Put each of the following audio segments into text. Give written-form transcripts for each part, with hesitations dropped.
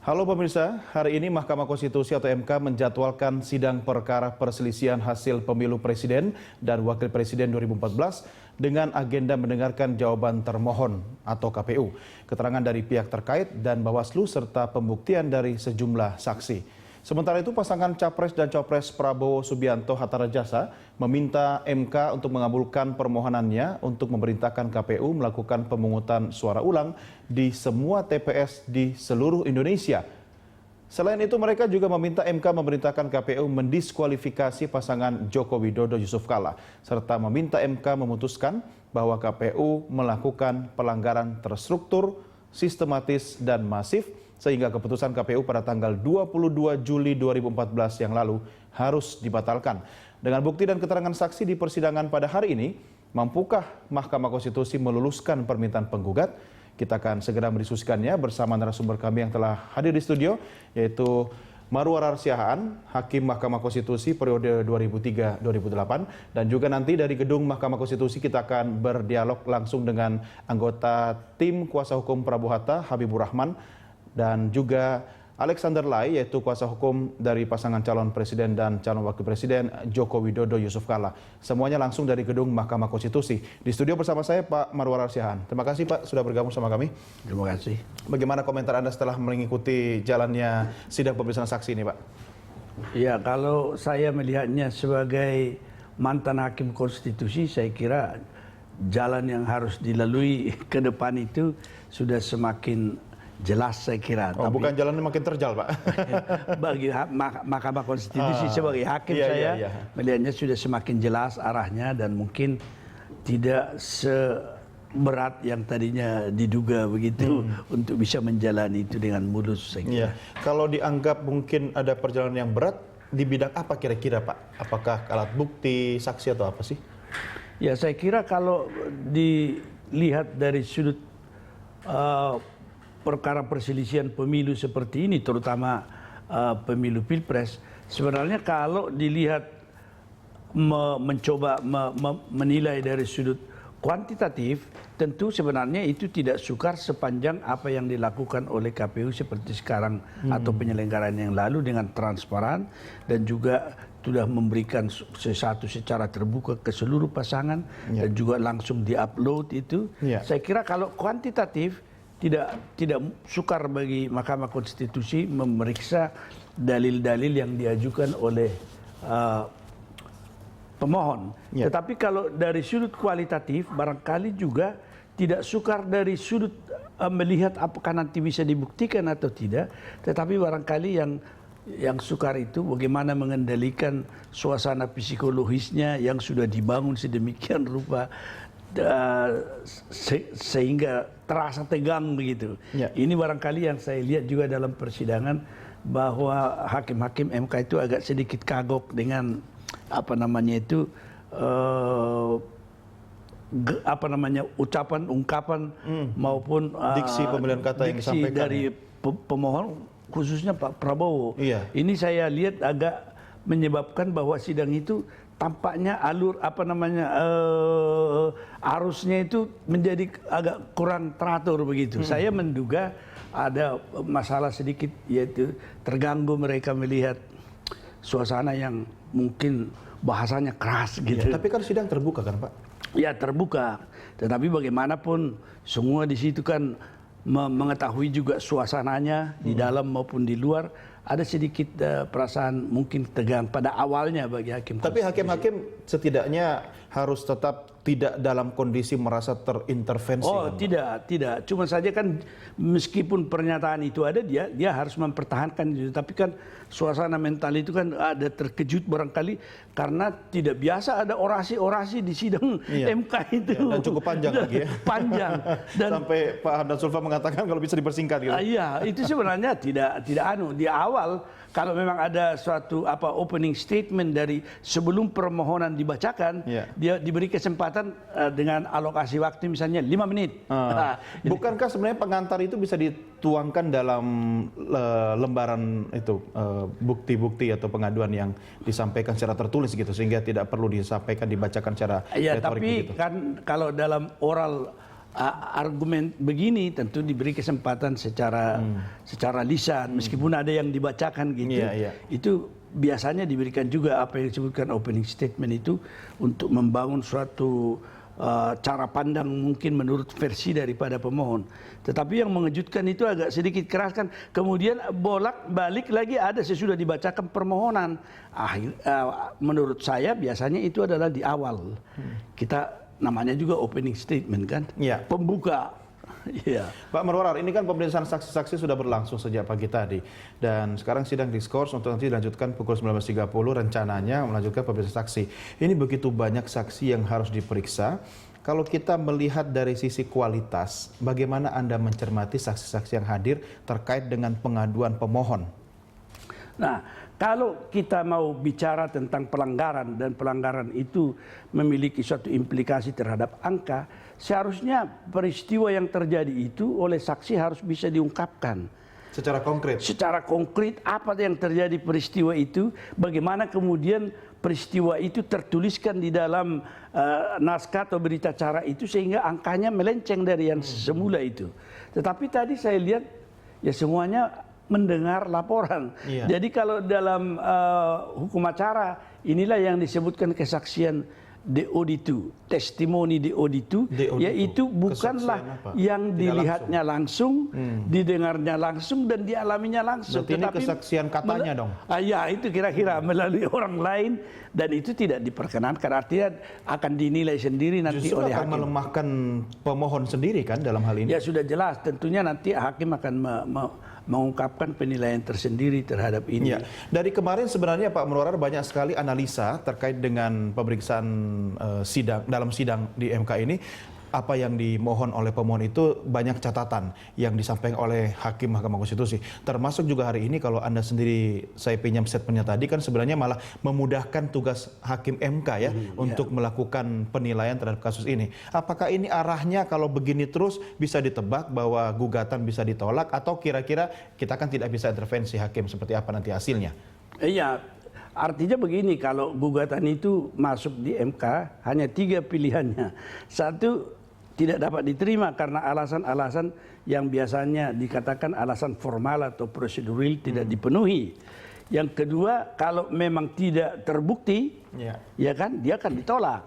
Halo pemirsa, hari ini Mahkamah Konstitusi atau MK menjadwalkan sidang perkara perselisihan hasil pemilu presiden dan wakil presiden 2014 dengan agenda mendengarkan jawaban termohon atau KPU, keterangan dari pihak terkait dan Bawaslu serta pembuktian dari sejumlah saksi. Sementara itu pasangan Capres dan Cawapres Prabowo Subianto Hatta Rajasa meminta MK untuk mengabulkan permohonannya untuk memerintahkan KPU melakukan pemungutan suara ulang di semua TPS di seluruh Indonesia. Selain itu mereka juga meminta MK memerintahkan KPU mendiskualifikasi pasangan Joko Widodo Yusuf Kala serta meminta MK memutuskan bahwa KPU melakukan pelanggaran terstruktur, sistematis dan masif sehingga keputusan KPU pada tanggal 22 Juli 2014 yang lalu harus dibatalkan. Dengan bukti dan keterangan saksi di persidangan pada hari ini, mampukah Mahkamah Konstitusi meluluskan permintaan penggugat? Kita akan segera mendiskusikannya bersama narasumber kami yang telah hadir di studio, yaitu Marwar Siahaan, Hakim Mahkamah Konstitusi periode 2003-2008, dan juga nanti dari gedung Mahkamah Konstitusi kita akan berdialog langsung dengan anggota tim kuasa hukum Prabowo Hatta, Habibur Rahman, dan juga Alexander Lai, yaitu kuasa hukum dari pasangan calon presiden dan calon wakil presiden Joko Widodo Yusuf Kala. Semuanya langsung dari gedung Mahkamah Konstitusi. Di studio bersama saya Pak Marwar Siahaan. Terima kasih Pak sudah bergabung sama kami. Terima kasih. Bagaimana komentar Anda setelah mengikuti jalannya sidang pemeriksaan saksi ini Pak? Ya, kalau saya melihatnya sebagai mantan hakim konstitusi, saya kira jalan yang harus dilalui ke depan itu sudah semakin jelas saya kira. Oh, bukan jalannya makin terjal Pak? Bagi Mahkamah Konstitusi sebagai hakim saya melihatnya sudah semakin jelas arahnya dan mungkin tidak seberat yang tadinya diduga begitu untuk bisa menjalani itu dengan mulus saya kira. Kalau dianggap mungkin ada perjalanan yang berat, di bidang apa kira-kira Pak? Apakah alat bukti, saksi atau apa sih? Ya, saya kira kalau dilihat dari sudut perkara perselisihan pemilu seperti ini, terutama pemilu pilpres, sebenarnya kalau dilihat mencoba menilai dari sudut kuantitatif, tentu sebenarnya itu tidak sukar sepanjang apa yang dilakukan oleh KPU seperti sekarang atau penyelenggaraan yang lalu dengan transparan dan juga sudah memberikan sesuatu secara terbuka ke seluruh pasangan dan juga langsung diupload itu. Saya kira kalau kuantitatif tidak sukar bagi Mahkamah Konstitusi memeriksa dalil-dalil yang diajukan oleh pemohon. Tetapi kalau dari sudut kualitatif barangkali juga tidak sukar dari sudut melihat apakah nanti bisa dibuktikan atau tidak, tetapi barangkali yang sukar itu bagaimana mengendalikan suasana psikologisnya yang sudah dibangun sedemikian rupa sehingga terasa tegang begitu. Ini barangkali yang saya lihat juga dalam persidangan, bahwa hakim-hakim MK itu agak sedikit kagok dengan ucapan, ungkapan maupun diksi pemilihan kata yang disampaikan dari pemohon, khususnya Pak Prabowo. Ini saya lihat agak menyebabkan bahwa sidang itu tampaknya arusnya itu menjadi agak kurang teratur begitu. Saya menduga ada masalah sedikit, yaitu terganggu mereka melihat suasana yang mungkin bahasanya keras gitu. Tapi kan sidang terbuka kan Pak? Ya, terbuka. Tetapi bagaimanapun semua di situ kan mengetahui juga suasananya di dalam maupun di luar. Ada sedikit perasaan mungkin tegang pada awalnya bagi hakim. Tapi hakim-hakim setidaknya harus tetap tidak dalam kondisi merasa terintervensi. Oh, tidak. Cuma saja kan meskipun pernyataan itu ada, dia harus mempertahankan itu. Tapi kan suasana mental itu kan ada terkejut barangkali karena tidak biasa ada orasi-orasi di sidang MK itu. Dan cukup panjang lagi ya. Panjang. Dan sampai Pak Hamdan Zulfa mengatakan kalau bisa dipersingkat gitu. Iya, itu sebenarnya tidak di awal. Kalau memang ada suatu opening statement dari sebelum permohonan dibacakan, dia diberi kesempatan dengan alokasi waktu misalnya 5 menit. Bukankah sebenarnya pengantar itu bisa dituangkan dalam lembaran itu bukti-bukti atau pengaduan yang disampaikan secara tertulis gitu, sehingga tidak perlu disampaikan dibacakan secara retorik tapi begitu. Kan kalau dalam oral argumen begini tentu diberi kesempatan secara lisan, meskipun ada yang dibacakan gitu. Itu biasanya diberikan juga apa yang disebutkan opening statement itu untuk membangun suatu cara pandang mungkin menurut versi daripada pemohon. Tetapi yang mengejutkan itu agak sedikit keras kan. Kemudian bolak-balik lagi ada sesudah dibacakan permohonan. Menurut saya biasanya itu adalah di awal. Kita namanya juga opening statement kan, pembuka. Pak Marwarar, ini kan pemeriksaan saksi-saksi sudah berlangsung sejak pagi tadi dan sekarang sidang diskors untuk nanti dilanjutkan pukul 19.30 rencananya melanjutkan pemeriksaan saksi. Ini begitu banyak saksi yang harus diperiksa. Kalau kita melihat dari sisi kualitas, bagaimana Anda mencermati saksi-saksi yang hadir terkait dengan pengaduan pemohon? Nah, kalau kita mau bicara tentang pelanggaran dan pelanggaran itu memiliki suatu implikasi terhadap angka, seharusnya peristiwa yang terjadi itu oleh saksi harus bisa diungkapkan. Secara konkret? Secara konkret apa yang terjadi peristiwa itu, bagaimana kemudian peristiwa itu tertuliskan di dalam naskah atau berita acara itu sehingga angkanya melenceng dari yang semula itu. Tetapi tadi saya lihat ya semuanya mendengar laporan. Jadi kalau dalam hukum acara inilah yang disebutkan kesaksian de auditu, testimoni de auditu, yaitu bukanlah yang dilihatnya langsung, didengarnya langsung dan dialaminya langsung. Berarti ini kesaksian katanya dong? Ya itu kira-kira melalui orang lain dan itu tidak diperkenankan. Artinya akan dinilai sendiri nanti justru oleh akan hakim. Melemahkan pemohon sendiri kan dalam hal ini? Ya sudah jelas, tentunya nanti hakim akan mengungkapkan penilaian tersendiri terhadap ini. Dari kemarin sebenarnya Pak Marwarar banyak sekali analisa terkait dengan pemeriksaan dalam sidang di MK ini. Apa yang dimohon oleh pemohon itu banyak catatan yang disampaikan oleh Hakim Mahkamah Konstitusi. Termasuk juga hari ini kalau Anda sendiri, saya pinjam statementnya tadi kan sebenarnya malah memudahkan tugas Hakim MK ya untuk melakukan penilaian terhadap kasus ini. Apakah ini arahnya kalau begini terus bisa ditebak bahwa gugatan bisa ditolak atau kira-kira kita kan tidak bisa intervensi hakim seperti apa nanti hasilnya? Iya, artinya begini, kalau gugatan itu masuk di MK hanya 3 pilihannya. Satu, tidak dapat diterima karena alasan-alasan yang biasanya dikatakan alasan formal atau prosedural tidak dipenuhi. Yang kedua, kalau memang tidak terbukti, ya kan, dia akan ditolak.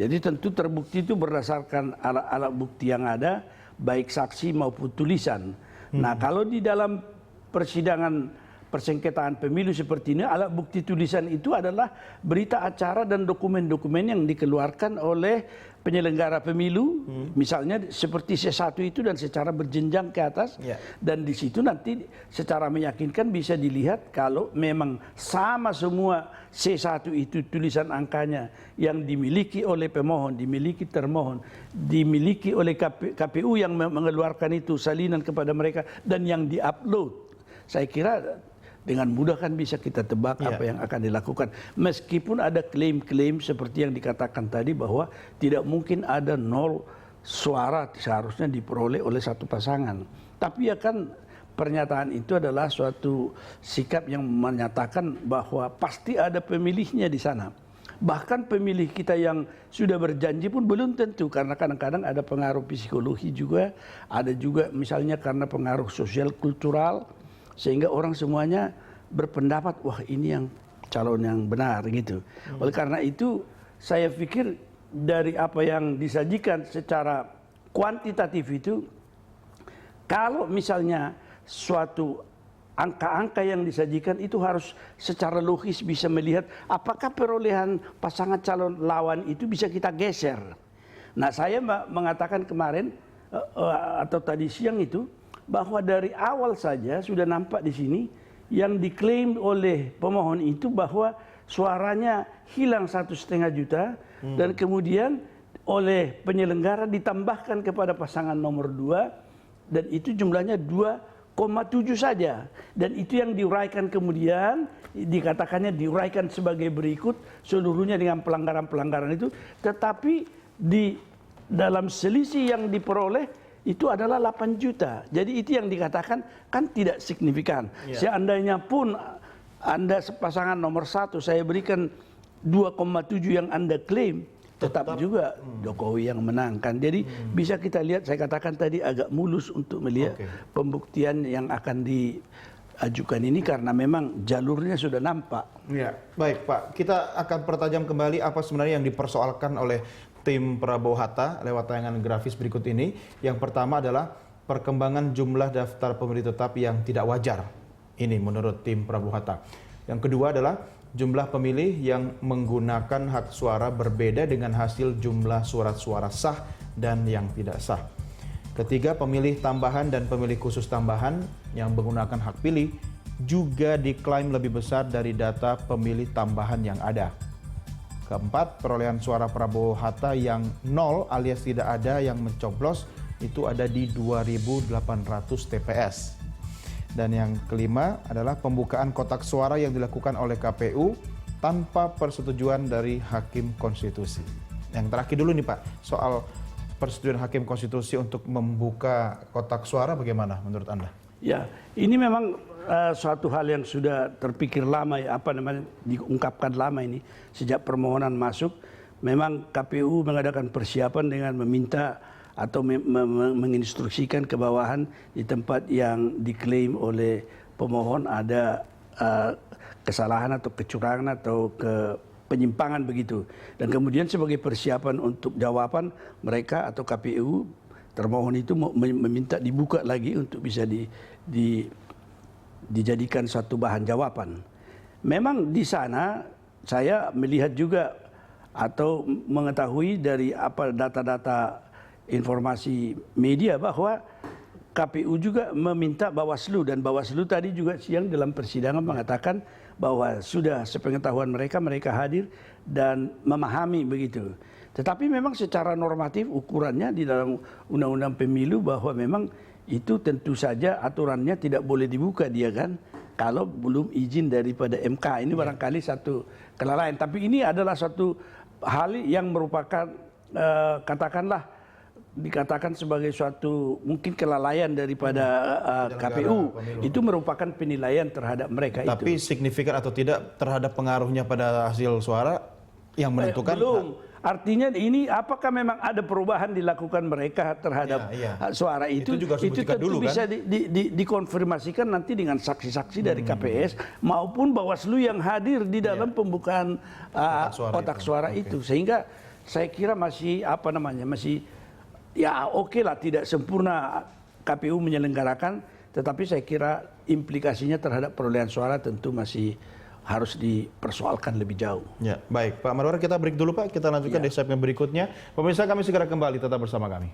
Jadi tentu terbukti itu berdasarkan alat bukti yang ada, baik saksi maupun tulisan. Nah, kalau di dalam persidangan persengketaan pemilu seperti ini, alat bukti tulisan itu adalah berita acara dan dokumen-dokumen yang dikeluarkan oleh penyelenggara pemilu, misalnya seperti C1 itu dan secara berjenjang ke atas, dan di situ nanti secara meyakinkan bisa dilihat kalau memang sama semua C1 itu tulisan angkanya yang dimiliki oleh pemohon, dimiliki termohon, dimiliki oleh KPU yang mengeluarkan itu salinan kepada mereka dan yang diupload. Saya kira dengan mudah kan bisa kita tebak apa yang akan dilakukan. Meskipun ada klaim-klaim seperti yang dikatakan tadi bahwa tidak mungkin ada 0 suara seharusnya diperoleh oleh satu pasangan. Tapi ya kan pernyataan itu adalah suatu sikap yang menyatakan bahwa pasti ada pemilihnya di sana. Bahkan pemilih kita yang sudah berjanji pun belum tentu, karena kadang-kadang ada pengaruh psikologi juga, ada juga misalnya karena pengaruh sosial kultural, sehingga orang semuanya berpendapat wah ini yang calon yang benar gitu. Oleh karena itu saya pikir dari apa yang disajikan secara kuantitatif itu, kalau misalnya suatu angka-angka yang disajikan itu harus secara logis bisa melihat apakah perolehan pasangan calon lawan itu bisa kita geser. Nah, saya mengatakan kemarin atau tadi siang itu bahwa dari awal saja sudah nampak di sini yang diklaim oleh pemohon itu bahwa suaranya hilang 1,5 juta dan kemudian oleh penyelenggara ditambahkan kepada pasangan nomor 2 dan itu jumlahnya 2,7 saja, dan itu yang diuraikan kemudian dikatakannya diuraikan sebagai berikut seluruhnya dengan pelanggaran-pelanggaran itu, tetapi di dalam selisih yang diperoleh itu adalah 8 juta. Jadi itu yang dikatakan kan tidak signifikan. Seandainya pun Anda pasangan nomor 1 saya berikan 2,7 yang Anda klaim, tetap juga Jokowi yang menangkan. Jadi bisa kita lihat, saya katakan tadi agak mulus untuk melihat pembuktian yang akan diajukan ini karena memang jalurnya sudah nampak. Ya, baik Pak. Kita akan pertajam kembali apa sebenarnya yang dipersoalkan oleh tim Prabowo Hatta lewat tayangan grafis berikut ini. Yang pertama adalah perkembangan jumlah daftar pemilih tetap yang tidak wajar. Ini menurut tim Prabowo Hatta. Yang kedua adalah jumlah pemilih yang menggunakan hak suara berbeda dengan hasil jumlah surat-suara sah dan yang tidak sah. Ketiga, pemilih tambahan dan pemilih khusus tambahan yang menggunakan hak pilih juga diklaim lebih besar dari data pemilih tambahan yang ada. Keempat, perolehan suara Prabowo Hatta yang nol alias tidak ada yang mencoblos itu ada di 2.800 TPS. Dan yang kelima adalah pembukaan kotak suara yang dilakukan oleh KPU tanpa persetujuan dari Hakim Konstitusi. Yang terakhir dulu nih Pak, soal persetujuan Hakim Konstitusi untuk membuka kotak suara bagaimana menurut Anda? Ya, ini memang suatu hal yang sudah terpikir lama ya, diungkapkan lama ini sejak permohonan masuk. Memang KPU mengadakan persiapan dengan meminta atau menginstruksikan ke bawahan di tempat yang diklaim oleh pemohon ada kesalahan atau kecurangan atau penyimpangan begitu. Dan kemudian sebagai persiapan untuk jawaban mereka atau KPU termohon itu meminta dibuka lagi untuk bisa dijadikan satu bahan jawaban. Memang di sana saya melihat juga atau mengetahui dari apa data-data informasi media bahwa KPU juga meminta Bawaslu, dan Bawaslu tadi juga siang dalam persidangan mengatakan bahwa sudah sepengetahuan mereka hadir dan memahami begitu. Tetapi memang secara normatif ukurannya di dalam Undang-Undang Pemilu bahwa memang itu tentu saja aturannya tidak boleh dibuka dia kan kalau belum izin daripada MK. Ini barangkali satu kelalaian, tapi ini adalah satu hal yang merupakan katakanlah dikatakan sebagai suatu mungkin kelalaian daripada KPU. Itu merupakan penilaian terhadap mereka. Tapi itu signifikan atau tidak terhadap pengaruhnya pada hasil suara yang menentukan? Belum. Artinya ini apakah memang ada perubahan dilakukan mereka terhadap suara itu? Itu juga itu tentu dulu, bisa kan? dikonfirmasikan nanti dengan saksi-saksi dari KPS maupun Bawaslu yang hadir di dalam pembukaan kotak suara itu. Sehingga saya kira masih masih ya oke lah, tidak sempurna KPU menyelenggarakan, tetapi saya kira implikasinya terhadap perolehan suara tentu masih harus dipersoalkan lebih jauh. Ya, baik Pak Marwar, kita break dulu Pak, kita lanjutkan di segmen berikutnya. Pemirsa, kami segera kembali, tetap bersama kami.